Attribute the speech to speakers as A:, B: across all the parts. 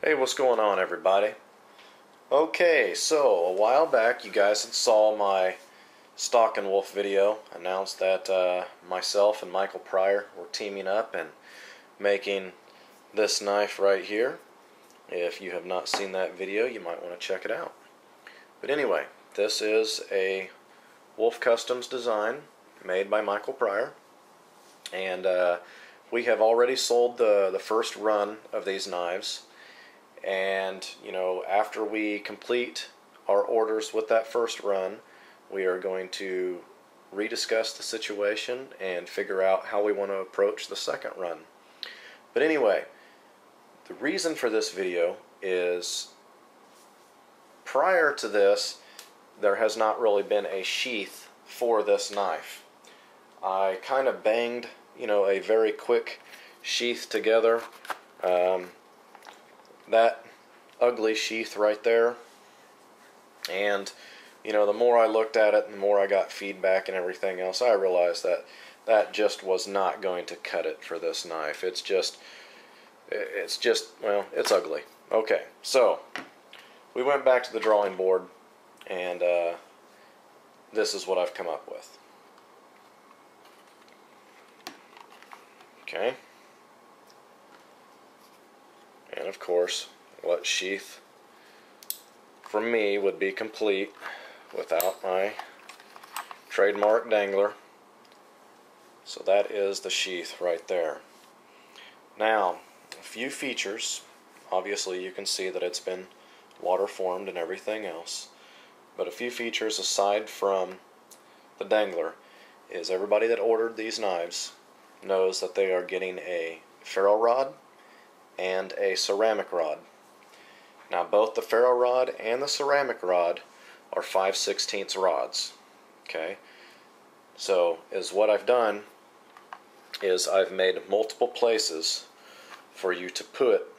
A: Hey, what's going on, everybody? Okay, so a while back you guys had saw my StalkenWolfe video, announced that myself and Michael Pryor were teaming up and making this knife right here. If you have not seen that video, you might want to check it out. But anyway, this is a Wolf Customs design made by Michael Pryor, and we have already sold the first run of these knives. And, you know, after we complete our orders with that first run, we are going to rediscuss the situation and figure out how we want to approach the second run. But anyway, the reason for this video is prior to this, there has not really been a sheath for this knife. I kind of banged, you know, a very quick sheath together. That ugly sheath right there, and you know, the more I looked at it and the more I got feedback and everything else, I realized that that just was not going to cut it for this knife. It's just well, it's ugly. Okay, so we went back to the drawing board, and this is what I've come up with. Okay. And of course, what sheath for me would be complete without my trademark dangler. So that is the sheath right there. Now, a few features. Obviously you can see that it's been water formed and everything else. But a few features aside from the dangler is everybody that ordered these knives knows that they are getting a ferro rod and a ceramic rod. Now both the ferro rod and the ceramic rod are 5/16 rods. Okay, so what I've done is I've made multiple places for you to put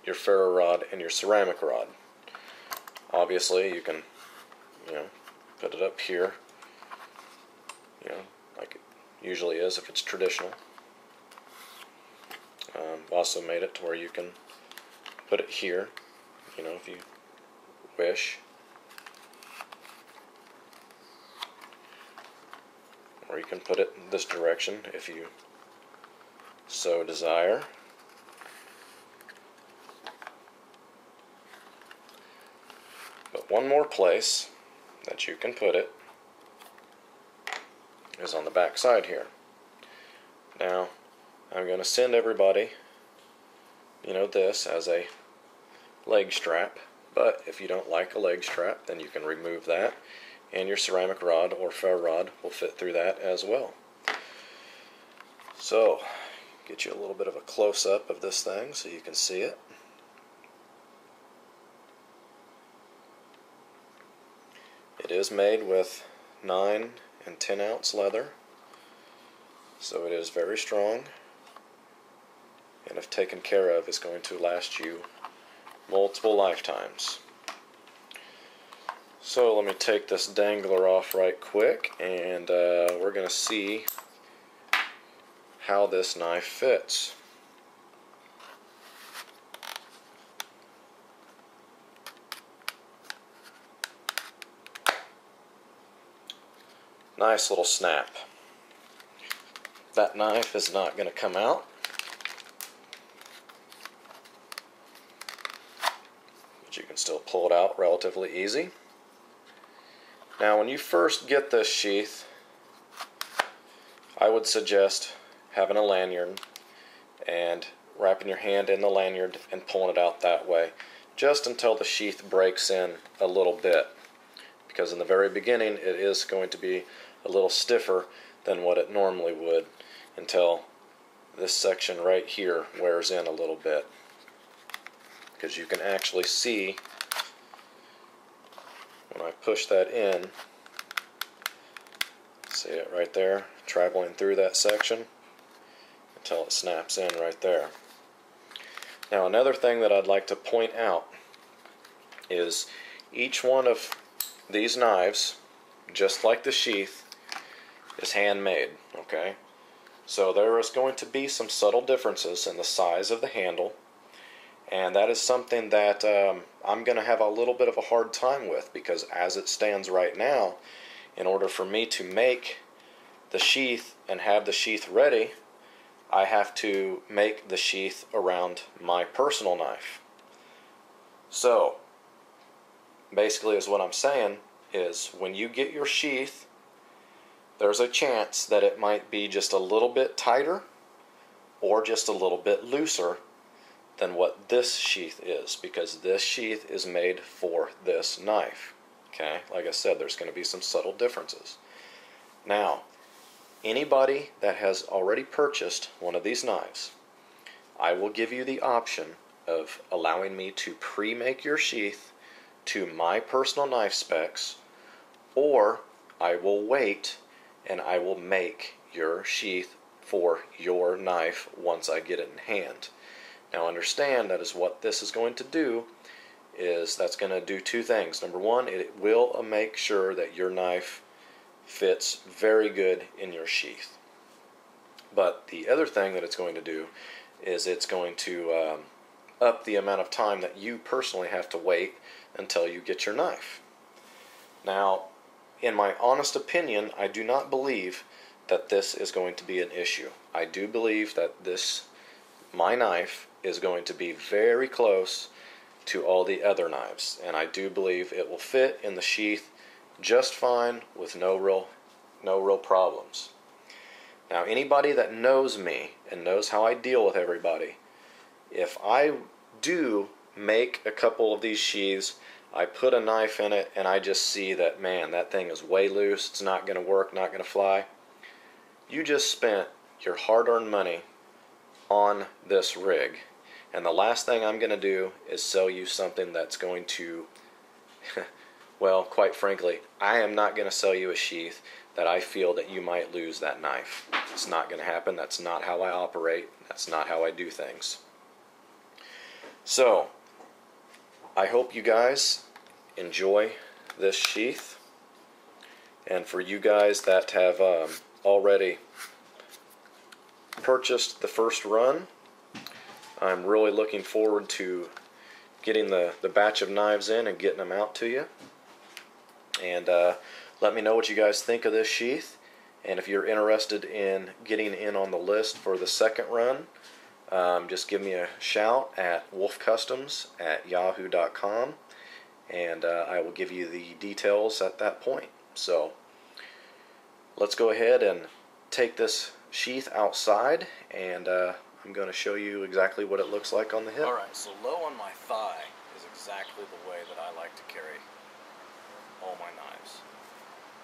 A: your ferro rod and your ceramic rod. Obviously you can, you know, put it up here, you know, like it usually is if it's traditional. Also made it to where you can put it here, you know, if you wish. Or you can put it in this direction if you so desire. But one more place that you can put it is on the back side here. Now, I'm going to send everybody, you know, this as a leg strap, but if you don't like a leg strap, then you can remove that, and your ceramic rod or ferro rod will fit through that as well. So, get you a little bit of a close-up of this thing so you can see it. It is made with 9 and 10 ounce leather, so it is very strong, and if taken care of is going to last you multiple lifetimes. So let me take this dangler off right quick, and we're going to see how this knife fits. Nice little snap. That knife is not going to come out. But you can still pull it out relatively easy. Now when you first get this sheath, I would suggest having a lanyard and wrapping your hand in the lanyard and pulling it out that way, just until the sheath breaks in a little bit. Because in the very beginning it is going to be a little stiffer than what it normally would, until this section right here wears in a little bit. Because you can actually see when I push that in, see it right there, traveling through that section until it snaps in right there. Now another thing that I'd like to point out is each one of these knives, just like the sheath, is handmade, okay? So there is going to be some subtle differences in the size of the handle, and that is something that I'm going to have a little bit of a hard time with, because as it stands right now, in order for me to make the sheath and have the sheath ready, I have to make the sheath around my personal knife. So basically is what I'm saying is, when you get your sheath, there's a chance that it might be just a little bit tighter or just a little bit looser than what this sheath is, because this sheath is made for this knife. Okay, like I said, there's going to be some subtle differences. Now, anybody that has already purchased one of these knives, I will give you the option of allowing me to pre-make your sheath to my personal knife specs, or I will wait and I will make your sheath for your knife once I get it in hand. Now understand, that is what this is going to do, is that's going to do two things. Number one, it will make sure that your knife fits very good in your sheath. But the other thing that it's going to do is it's going to up the amount of time that you personally have to wait until you get your knife. Now, in my honest opinion, I do not believe that this is going to be an issue. I do believe that my knife is going to be very close to all the other knives, and I do believe it will fit in the sheath just fine with no real problems. Now, anybody that knows me and knows how I deal with everybody, if I do make a couple of these sheaths, I put a knife in it and I just see that, man, that thing is way loose, it's not going to work, not going to fly, you just spent your hard-earned money on this rig, and the last thing I'm going to do is sell you something that's going to well, quite frankly, I am not going to sell you a sheath that I feel that you might lose that knife. It's not going to happen. That's not how I operate. That's not how I do things. So, I hope you guys enjoy this sheath. And for you guys that have already purchased the first run, I'm really looking forward to getting the batch of knives in and getting them out to you. And let me know what you guys think of this sheath. And if you're interested in getting in on the list for the second run, just give me a shout at wolfcustoms@yahoo.com, and I will give you the details at that point. So let's go ahead and take this sheath outside, and I'm going to show you exactly what it looks like on the hip. Alright, so low on my thigh is exactly the way that I like to carry all my knives.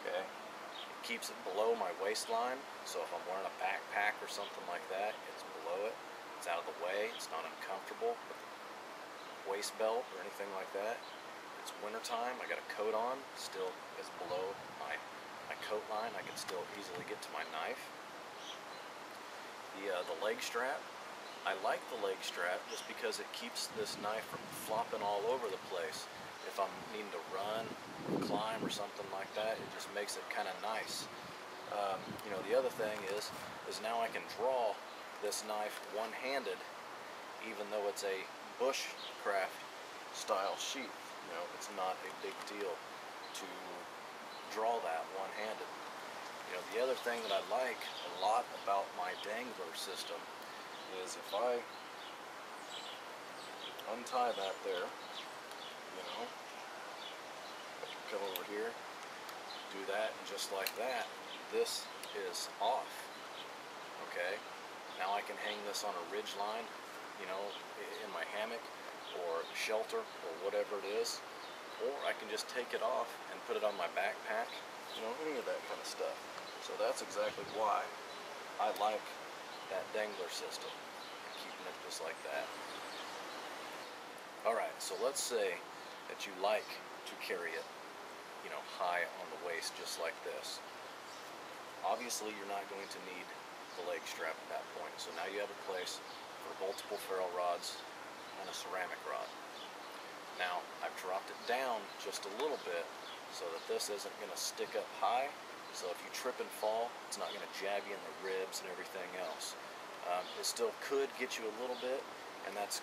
A: Okay, it keeps it below my waistline, so if I'm wearing a backpack or something like that, it's below it. It's out of the way. It's not uncomfortable with a waist belt or anything like that. It's wintertime. I got a coat on. Still is below my coat line. I can still easily get to my knife. The leg strap. I like the leg strap just because it keeps this knife from flopping all over the place. If I'm needing to run, climb, or something like that, it just makes it kind of nice. You know, the other thing is now I can draw this knife one-handed, even though it's a bushcraft style sheath. You know, it's not a big deal to draw that one-handed. You know, the other thing that I like a lot about my dangler system is if I untie that there, you know, I can come over here, do that, and just like that, this is off. Okay, now I can hang this on a ridge line, you know, in my hammock or shelter or whatever it is, or I can just take it off and put it on my backpack, you know, any of that kind of stuff. So that's exactly why I like that dangler system, keeping it just like that. Alright, so let's say that you like to carry it, you know, high on the waist just like this. Obviously you're not going to need the leg strap at that point, so now you have a place for multiple ferrule rods and a ceramic rod. Now, I've dropped it down just a little bit so that this isn't going to stick up high. So if you trip and fall, it's not going to jab you in the ribs and everything else. It still could get you a little bit, and that's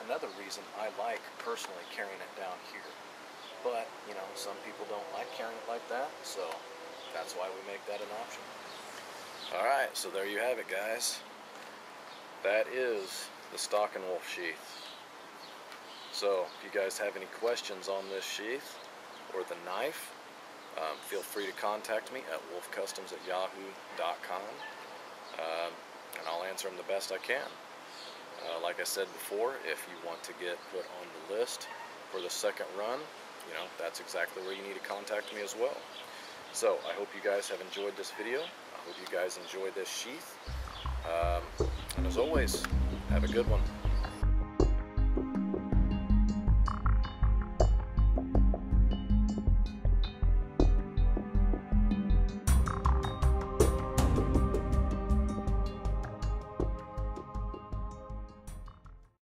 A: another reason I like personally carrying it down here. But, you know, some people don't like carrying it like that, so that's why we make that an option. Alright, so there you have it, guys. That is the StalkenWolfe sheath. So, if you guys have any questions on this sheath or the knife, feel free to contact me at wolfcustoms@yahoo.com, and I'll answer them the best I can. Like I said before, if you want to get put on the list for the second run, you know, that's exactly where you need to contact me as well. So, I hope you guys have enjoyed this video. I hope you guys enjoyed this sheath. And as always, have a good one.